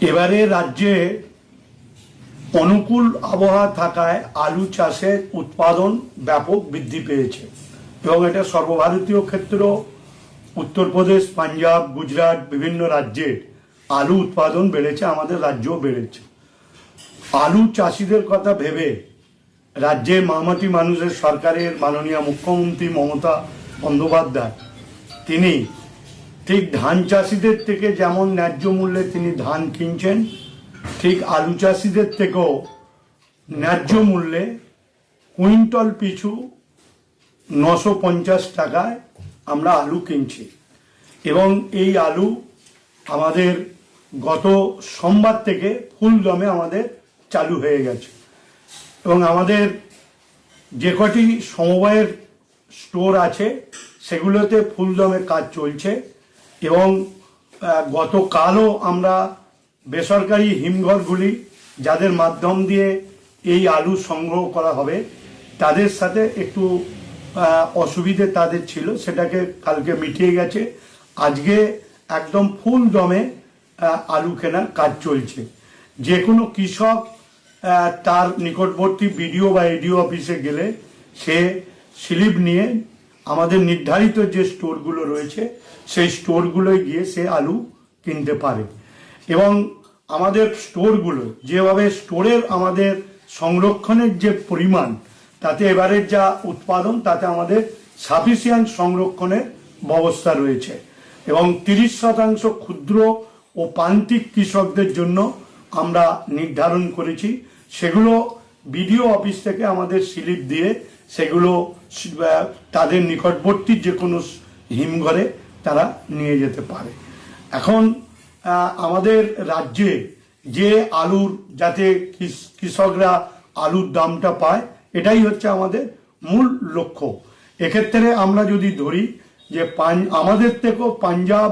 এবারে রাজ্যে অনুকূল আবহাওয়া থাকায় আলু চাষের উৎপাদন ব্যাপক বৃদ্ধি পেয়েছে এবং এটা সর্বভারতীয় ক্ষেত্র উত্তরপ্রদেশ, পাঞ্জাব, গুজরাট বিভিন্ন রাজ্যে আলু উৎপাদন বেড়েছে, আমাদের রাজ্যও বেড়েছে। আলু চাষিদের কথা ভেবে রাজ্যের মামাটি মানুষের সরকারের মাননীয় মুখ্যমন্ত্রী মমতা বন্দ্যোপাধ্যায় তিনি ঠিক ধান চাষিদের থেকে যেমন ন্যায্য মূল্যে তিনি ধান কিনছেন, ঠিক আলু চাষিদের থেকেও ন্যায্য মূল্যে কুইন্টাল পিছু 950 টাকায় আমরা আলু কিনছি। এবং এই আলু আমাদের গত সোমবার থেকে ফুল দমে আমাদের চালু হয়ে গেছে এবং আমাদের যে কটি সমবায়ের স্টোর আছে সেগুলোতে ফুল দমে কাজ চলছে। এবং গতকালও আমরা বেসরকারি হিমঘরগুলি যাদের মাধ্যম দিয়ে এই আলু সংগ্রহ করা হবে তাদের সাথে একটু অসুবিধে তাদের ছিল, সেটাকে কালকে মিটিয়ে গেছে। আজকে একদম ফুল দমে আলু কেনার কাজ চলছে। যে কোনো কৃষক তার নিকটবর্তী বিডিও বা এডিও অফিসে গেলে সে স্লিপ নিয়ে আমাদের নির্ধারিত যে স্টোরগুলো রয়েছে সেই স্টোরগুলোয় গিয়ে সে আলু কিনতে পারে। এবং আমাদের স্টোরগুলো যেভাবে স্টোরের আমাদের সংরক্ষণের যে পরিমাণ, তাতে এবারের যা উৎপাদন তাতে আমাদের সাফিসিয়েন্ট সংরক্ষণের ব্যবস্থা রয়েছে। এবং 30% ক্ষুদ্র ও প্রান্তিক কৃষকদের জন্য আমরা নির্ধারণ করেছি, সেগুলো বিডিও অফিস থেকে আমাদের স্লিপ দিয়ে সেগুলো তাদের নিকটবর্তী যে কোনো হিমঘরে তারা নিয়ে যেতে পারে। এখন আমাদের রাজ্যে যে আলুর যাতে কৃষকরা আলুর দামটা পায় এটাই হচ্ছে আমাদের মূল লক্ষ্য। এক্ষেত্রে আমরা যদি ধরি যে আমাদের থেকেও পাঞ্জাব,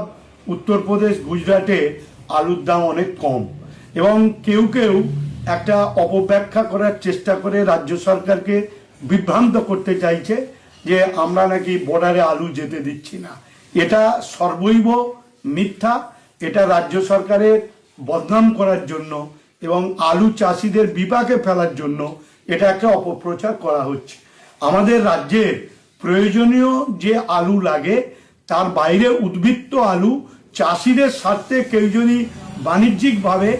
উত্তরপ্রদেশ, গুজরাটে আলুর দাম অনেক কম এবং কেউ কেউ একটা অপব্যাখ্যা করার চেষ্টা করে রাজ্য সরকারকে বিভ্রান্ত করতে চাইছে যে আমরা নাকি বর্ডারে আলু যেতে দিচ্ছি না। এটা সর্বৈব মিথ্যা। এটা রাজ্য সরকারের বদনাম করার জন্য এবং আলু চাষিদের বিপাকে ফেলার জন্য এটা একটা অপপ্রচার করা হচ্ছে। আমাদের রাজ্যের প্রয়োজনীয় যে আলু লাগে তার বাইরে উদ্বৃত্ত আলু চাষিদের স্বার্থে কেউ যদি বাণিজ্যিকভাবে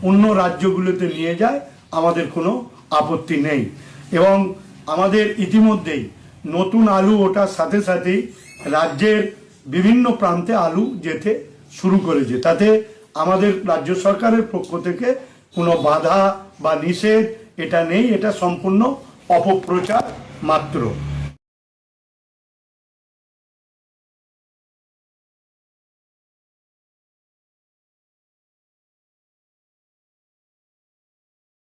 অন্য রাজ্যগুলোতে নিয়ে যায় আমাদের কোনো আপত্তি নেই। এবং আমাদের ইতিমধ্যেই নতুন আলু ওঠার সাথে সাথেই রাজ্যের বিভিন্ন প্রান্তে আলু যেতে শুরু করেছে, তাতে আমাদের রাজ্য সরকারের পক্ষ থেকে কোনো বাধা বা নিষেধ এটা নেই, এটা সম্পূর্ণ অপপ্রচার মাত্র।